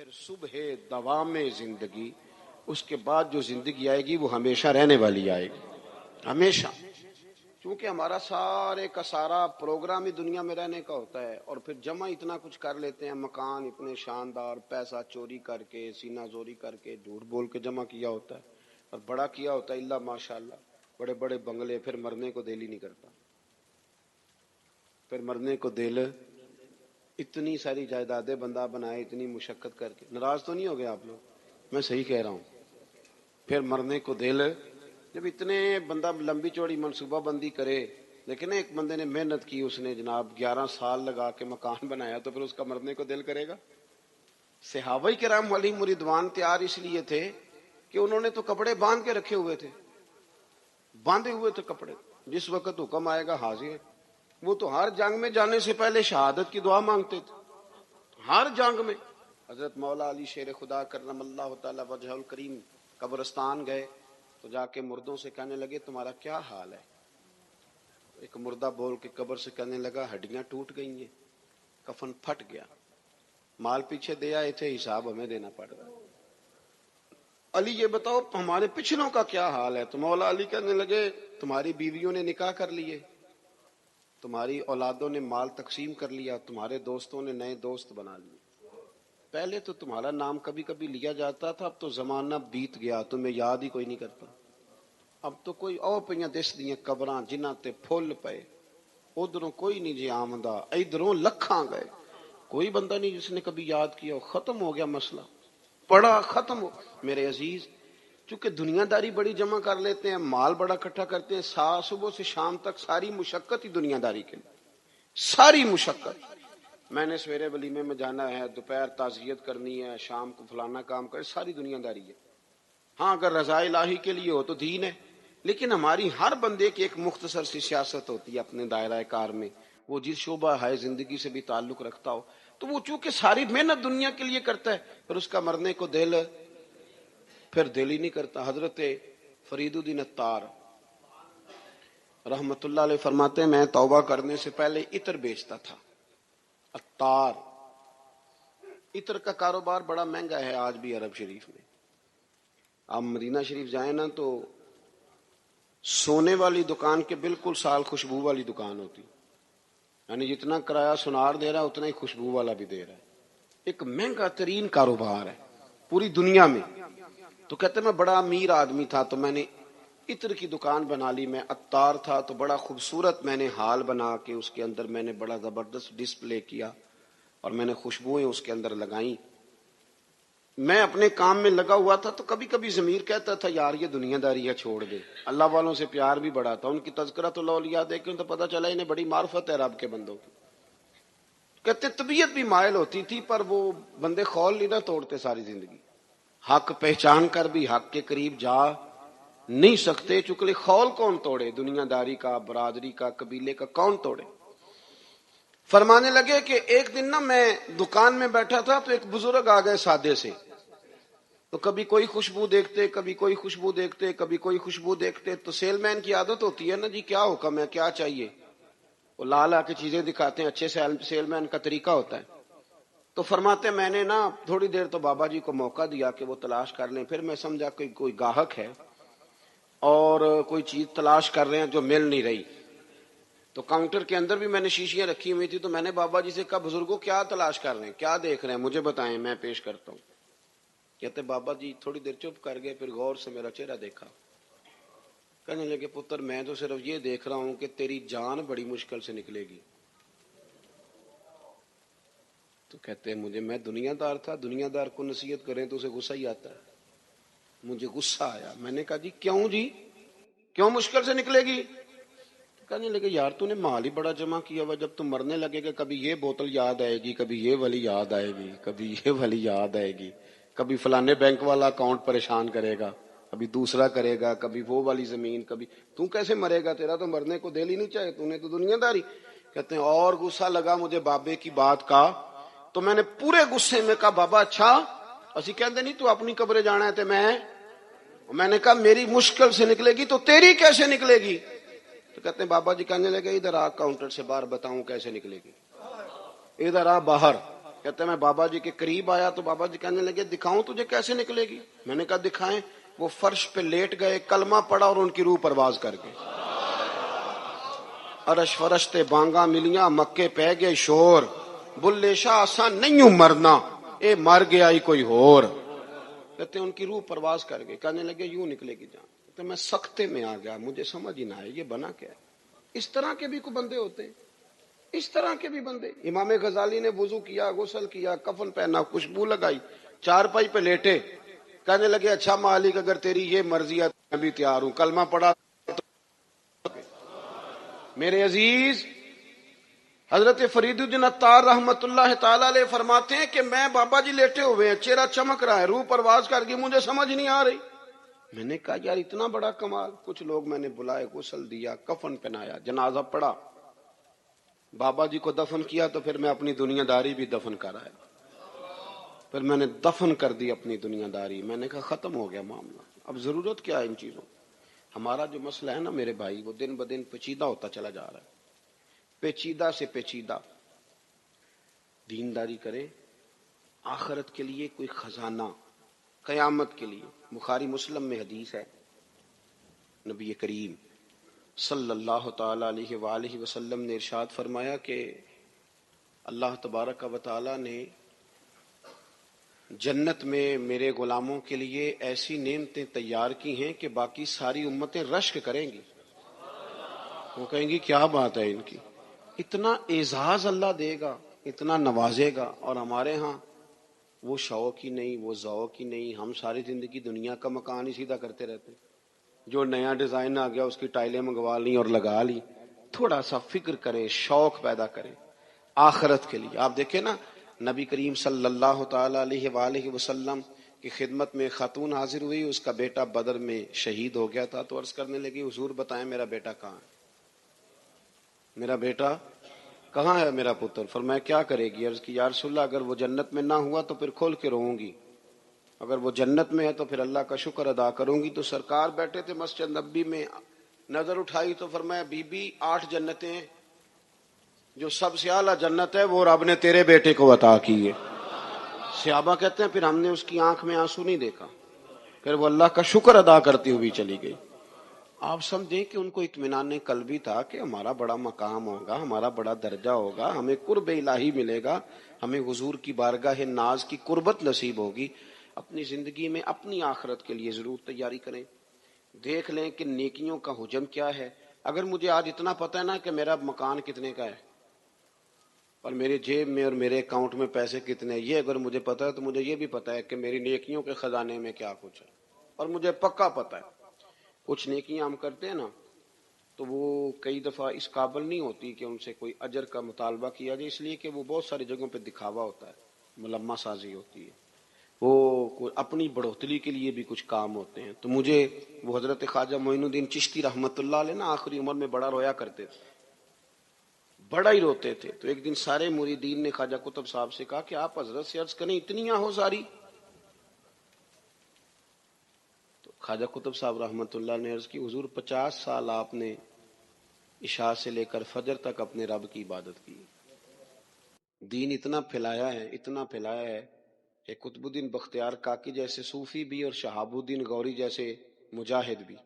پھر صبح دوام زندگی، اس کے بعد جو زندگی آئے گی وہ ہمیشہ رہنے والی آئے گی، ہمیشہ. کیونکہ ہمارا سارے کا سارا پروگرام ہی دنیا میں رہنے کا ہوتا ہے، اور پھر جمع اتنا کچھ کر لیتے ہیں، مکان اتنے شاندار، پیسہ چوری کر کے، سینہ زوری کر کے، جھوٹ بول کے جمع کیا ہوتا ہے، اور بڑا کیا ہوتا ہے اللہ ماشاءاللہ، بڑے بڑے بنگلے. پھر مرنے کو دل ہی نہیں کرتا، پھر مرنے کو دل. اتنی ساری جائیدادیں بندہ بنائے اتنی مشقت کر کے. ناراض تو نہیں ہو گئے آپ لوگ؟ میں صحیح کہہ رہا ہوں. پھر مرنے کو دل. جب اتنے بندہ لمبی چوڑی منصوبہ بندی کرے، لیکن ایک بندے نے محنت کی، اس نے جناب 11 سال لگا کے مکان بنایا، تو پھر اس کا مرنے کو دل کرے گا؟ صحابہ کرام علیہم رضوان تیار اس لیے تھے کہ انہوں نے تو کپڑے باندھ کے رکھے ہوئے تھے، باندھے ہوئے تھے کپڑے، جس وقت حکم آئے گا حاضر. وہ تو ہر جنگ میں جانے سے پہلے شہادت کی دعا مانگتے تھے، ہر جنگ میں. حضرت مولا علی شیر خدا کرم اللہ تعالی وجہ الکریم قبرستان گئے تو جا کے مردوں سے کہنے لگے تمہارا کیا حال ہے؟ ایک مردہ بول کے قبر سے کہنے لگا ہڈیاں ٹوٹ گئی ہیں، کفن پھٹ گیا، مال پیچھے دے آئے تھے، حساب ہمیں دینا پڑ رہا ہے. علی یہ بتاؤ ہمارے پچھلوں کا کیا حال ہے؟ تو مولا علی کہنے لگے تمہاری بیویوں نے نکاح کر لیے، تمہاری اولادوں نے مال تقسیم کر لیا، تمہارے دوستوں نے نئے دوست بنا لیے. پہلے تو تمہارا نام کبھی کبھی لیا جاتا تھا، اب تو زمانہ بیت گیا، تمہیں یاد ہی کوئی نہیں کرتا. اب تو کوئی او پہ دس دیاں قبراں جنہ تے پھول پے، ادھروں کوئی نہیں جی آمدہ، ادھروں لکھاں گئے، کوئی بندہ نہیں جس نے کبھی یاد کیا. ختم ہو گیا مسئلہ، پڑا ختم ہو. میرے عزیز، چونکہ دنیا داری بڑی جمع کر لیتے ہیں، مال بڑا اکٹھا کرتے ہیں، صبح سے شام تک ساری مشقت ہی دنیا داری کے لیے، ساری مشقت. میں نے سویرے ولیمے میں جانا ہے، دوپہر تعزیت کرنی ہے، شام کو فلانا کام کرے، ساری دنیا داری ہے. ہاں اگر رضا الہی کے لیے ہو تو دین ہے، لیکن ہماری ہر بندے کی ایک مختصر سی سیاست ہوتی ہے اپنے دائرہ کار میں، وہ جس شعبہ ہے زندگی سے بھی تعلق رکھتا ہو. تو وہ چونکہ ساری محنت دنیا کے لیے کرتا ہے، پھر اس کا مرنے کو دل ہی نہیں کرتا. حضرت فرید الدین عطار رحمت اللہ علیہ فرماتے ہیں میں توبہ کرنے سے پہلے عطر بیچتا تھا. عطار، عطر کا کاروبار بڑا مہنگا ہے آج بھی عرب شریف میں. آپ مدینہ شریف جائیں نا تو سونے والی دکان کے بالکل سال خوشبو والی دکان ہوتی، یعنی جتنا کرایہ سنار دے رہا ہے اتنا ہی خوشبو والا بھی دے رہا ہے. ایک مہنگا ترین کاروبار ہے پوری دنیا میں. تو کہتے میں بڑا امیر آدمی تھا تو میں نے عطر کی دکان بنا لی. میں عطار تھا تو بڑا خوبصورت میں نے ہال بنا کے اس کے اندر میں نے بڑا زبردست ڈسپلے کیا اور میں نے خوشبوئیں اس کے اندر لگائیں. میں اپنے کام میں لگا ہوا تھا تو کبھی کبھی ضمیر کہتا تھا یار یہ دنیا داری ہے چھوڑ دے. اللہ والوں سے پیار بھی بڑا تھا، ان کی تذکرۃ الاولیاء دیکھ کے تو پتہ چلا انہیں بڑی معرفت ہے رب کے بندوں کی. کہتے طبیعت بھی مائل ہوتی تھی پر وہ بندے خول نہیں نہ توڑتے ساری زندگی. حق پہچان کر بھی حق کے قریب جا نہیں سکتے، چکلے خول کون توڑے؟ دنیا داری کا، برادری کا، قبیلے کا کون توڑے؟ فرمانے لگے کہ ایک دن نا میں دکان میں بیٹھا تھا تو ایک بزرگ آ گئے سادے سے، تو کبھی کوئی خوشبو دیکھتے، کبھی کوئی خوشبو دیکھتے، کبھی کوئی خوشبو دیکھتے. تو سیل مین کی عادت ہوتی ہے نا جی کیا حکم ہے کیا چاہیے، وہ لا لا کے چیزیں دکھاتے ہیں، اچھے سیل مین کا طریقہ ہوتا ہے. تو فرماتے میں نے نا تھوڑی دیر تو بابا جی کو موقع دیا کہ وہ تلاش کر لیں. پھر میں سمجھا کہ کوئی گاہک ہے اور کوئی چیز تلاش کر رہے ہیں جو مل نہیں رہی. تو کاؤنٹر کے اندر بھی میں نے شیشیاں رکھی ہوئی تھی، تو میں نے بابا جی سے کہا بزرگوں کیا تلاش کر رہے ہیں، کیا دیکھ رہے ہیں، مجھے بتائیں میں پیش کرتا ہوں. کہتے بابا جی تھوڑی دیر چپ کر گئے، پھر غور سے میرا چہرہ دیکھا. کہنے لگے پتر میں تو صرف یہ دیکھ رہا ہوں کہ تیری جان بڑی مشکل سے نکلے گی. تو کہتے ہیں مجھے، میں دنیا دار تھا، دنیا دار کو نصیحت کریں تو اسے غصہ ہی آتا ہے. مجھے غصہ آیا. میں نے کہا جی کیوں مشکل سے نکلے گی؟ کہنے لگے یار تو نے مال ہی بڑا جمع کیا ہوا، جب تم مرنے لگے گا کبھی یہ بوتل یاد آئے گی، کبھی یہ والی یاد آئے گی، کبھی یہ والی یاد آئے گی، کبھی فلانے بینک والا اکاؤنٹ پریشان کرے گا، کبھی دوسرا کرے گا، کبھی وہ والی زمین، کبھی تو کیسے مرے گا، تیرا تو مرنے کو دل ہی نہیں چاہے، تو نے تو دنیا داری. کہتے ہیں اور غصہ لگا مجھے بابے کی بات کا. تو میں نے پورے غصے میں کہا بابا اچھا اسی کہتے نہیں تو اپنی قبرے جانا ہے تے میں نے کہا میری مشکل سے نکلے گی تو تیری کیسے نکلے گی؟ تو کہتے ہیں بابا جی کہنے لگے ادھر آ کاؤنٹر سے باہر بتاؤں کیسے نکلے گی. ادھر آ باہر. کہتے ہیں میں بابا جی کے قریب آیا تو بابا جی کہنے لگے دکھاؤں تجھے کیسے نکلے گی؟ میں نے کہا دکھائیں. وہ فرش پہ لیٹ گئے, کلمہ پڑا اور ان کی روح پرواز کر گئی. عرش فرشتے بانگا ملیاں, مکے پہ گئے شور, بلے شاہ آسان نہیں ہوں مرنا, اے مر گیا ہی کوئی اور. کہتے ہیں ان کی روح پرواز کر گئی. کہنے لگے یوں نکلے گی جان. کہتے ہیں میں سختے میں آ گیا, مجھے سمجھ ہی نہ آئے یہ بنا کیا ہے. اس طرح کے بھی کوئی بندے ہوتے ہیں, اس طرح کے بھی بندے. امام غزالی نے وضو کیا, غسل کیا, کفن پہنا, خوشبو لگائی, چارپائی پہ لیٹے, کہنے لگے اچھا مالک اگر تیری یہ مرضی ہے میں بھی تیار ہوں. کلمہ پڑھا. میرے عزیز حضرت فرید الدین عطار رحمت اللہ تعالی علیہ فرماتے ہیں کہ میں بابا جی لیٹے ہوئے ہیں, چہرہ چمک رہا ہے, روح پرواز کر گئی, مجھے سمجھ نہیں آ رہی. میں نے کہا یار اتنا بڑا کمال. کچھ لوگ میں نے بلائے, غسل دیا, کفن پہنایا, جنازہ پڑھا, بابا جی کو دفن کیا تو پھر میں اپنی دنیا داری بھی دفن کر آیا. پھر میں نے دفن کر دی اپنی دنیا داری. میں نے کہا ختم ہو گیا معاملہ, اب ضرورت کیا ہے ان چیزوں. ہمارا جو مسئلہ ہے نا میرے بھائی, وہ دن بدن پیچیدہ ہوتا چلا جا رہا ہے, پیچیدہ سے پیچیدہ. دینداری کریں, آخرت کے لیے کوئی خزانہ, قیامت کے لیے. بخاری مسلم میں حدیث ہے, نبی کریم صلی اللہ تعالی علیہ وآلہ وسلم نے ارشاد فرمایا کہ اللہ تبارک و تعالی نے جنت میں میرے غلاموں کے لیے ایسی نعمتیں تیار کی ہیں کہ باقی ساری امتیں رشک کریں گی. وہ کہیں گی کیا بات ہے ان کی, اتنا اعزاز اللہ دے گا, اتنا نوازے گا, اور ہمارے ہاں وہ شوق ہی نہیں, وہ ذوق ہی نہیں. ہم ساری زندگی دنیا کا مکان ہی سیدھا کرتے رہتے, جو نیا ڈیزائن آ گیا اس کی ٹائلیں منگوا لی اور لگا لی. تھوڑا سا فکر کریں, شوق پیدا کریں آخرت کے لیے. آپ دیکھیں نا نبی کریم صلی اللہ تعالی علیہ وآلہ وسلم کی خدمت میں خاتون حاضر ہوئی, اس کا بیٹا بدر میں شہید ہو گیا تھا. تو عرض کرنے لگی حضور بتائیں میرا بیٹا کہاں ہے, میرا بیٹا کہاں ہے میرا پتر. فرمایا کیا کرے گی؟ عرض کی یا رسول اللہ اگر وہ جنت میں نہ ہوا تو پھر کھول کے روؤں گی, اگر وہ جنت میں ہے تو پھر اللہ کا شکر ادا کروں گی. تو سرکار بیٹھے تھے مسجد نبی میں, نظر اٹھائی تو فرمایا بی بی 8 جنتیں ہیں, جو سب سے اعلیٰ جنت ہے وہ رب نے تیرے بیٹے کو عطا کی ہے. صحابہ کہتے ہیں پھر ہم نے اس کی آنکھ میں آنسو نہیں دیکھا, پھر وہ اللہ کا شکر ادا کرتی ہوئی چلی گئی. آپ سمجھیں کہ ان کو اطمینان قلبی تھا کہ ہمارا بڑا مقام ہوگا, ہمارا بڑا درجہ ہوگا, ہمیں قرب الہی ملے گا, ہمیں حضور کی بارگاہ ناز کی قربت نصیب ہوگی. اپنی زندگی میں اپنی آخرت کے لیے ضرور تیاری کریں. دیکھ لیں کہ نیکیوں کا حجم کیا ہے. اگر مجھے آج اتنا پتہ ہے نا کہ میرا مکان کتنے کا ہے اور میرے جیب میں اور میرے اکاؤنٹ میں پیسے کتنے, یہ اگر مجھے پتا ہے تو مجھے یہ بھی پتا ہے کہ میری نیکیوں کے خزانے میں کیا کچھ ہے. اور مجھے پکا پتا ہے کچھ نیکیاں ہم کرتے ہیں نا تو وہ کئی دفعہ اس قابل نہیں ہوتی کہ ان سے کوئی اجر کا مطالبہ کیا جائے, اس لیے کہ وہ بہت ساری جگہوں پہ دکھاوا ہوتا ہے, ملمہ سازی ہوتی ہے, وہ اپنی بڑھوتری کے لیے بھی کچھ کام ہوتے ہیں. تو مجھے وہ حضرت خواجہ معین الدین چشتی رحمت اللہ علیہ نا آخری عمر میں بڑا رویا کرتے تھے, بڑا ہی روتے تھے. تو ایک دن سارے مریدین نے خواجہ قطب صاحب سے کہا کہ آپ حضرت سے عرض کریں اتنی آہوزاری. تو خواجہ قطب صاحب رحمت اللہ نے عرض کی حضور 50 سال آپ نے عشاء سے لے کر فجر تک اپنے رب کی عبادت کی, دین اتنا پھیلایا ہے, اتنا پھیلایا ہے کہ قطب الدین بختیار کاکی جیسے صوفی بھی اور شہاب الدین غوری جیسے مجاہد بھی,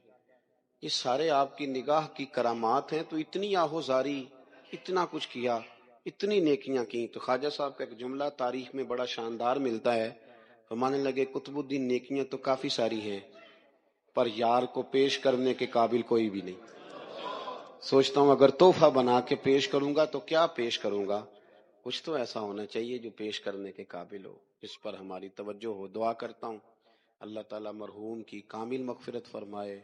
یہ سارے آپ کی نگاہ کی کرامات ہیں. تو اتنی آہوزاری, اتنا کچھ کیا, اتنی نیکیاں کی. تو خواجہ صاحب کا ایک جملہ تاریخ میں بڑا شاندار ملتا ہے, فرمانے لگے قطب الدین نیکیاں تو کافی ساری ہیں پر یار کو پیش کرنے کے قابل کوئی بھی نہیں. سوچتا ہوں اگر تحفہ بنا کے پیش کروں گا تو کیا پیش کروں گا, کچھ تو ایسا ہونا چاہیے جو پیش کرنے کے قابل ہو, جس پر ہماری توجہ ہو. دعا کرتا ہوں اللہ تعالیٰ مرحوم کی کامل مغفرت فرمائے,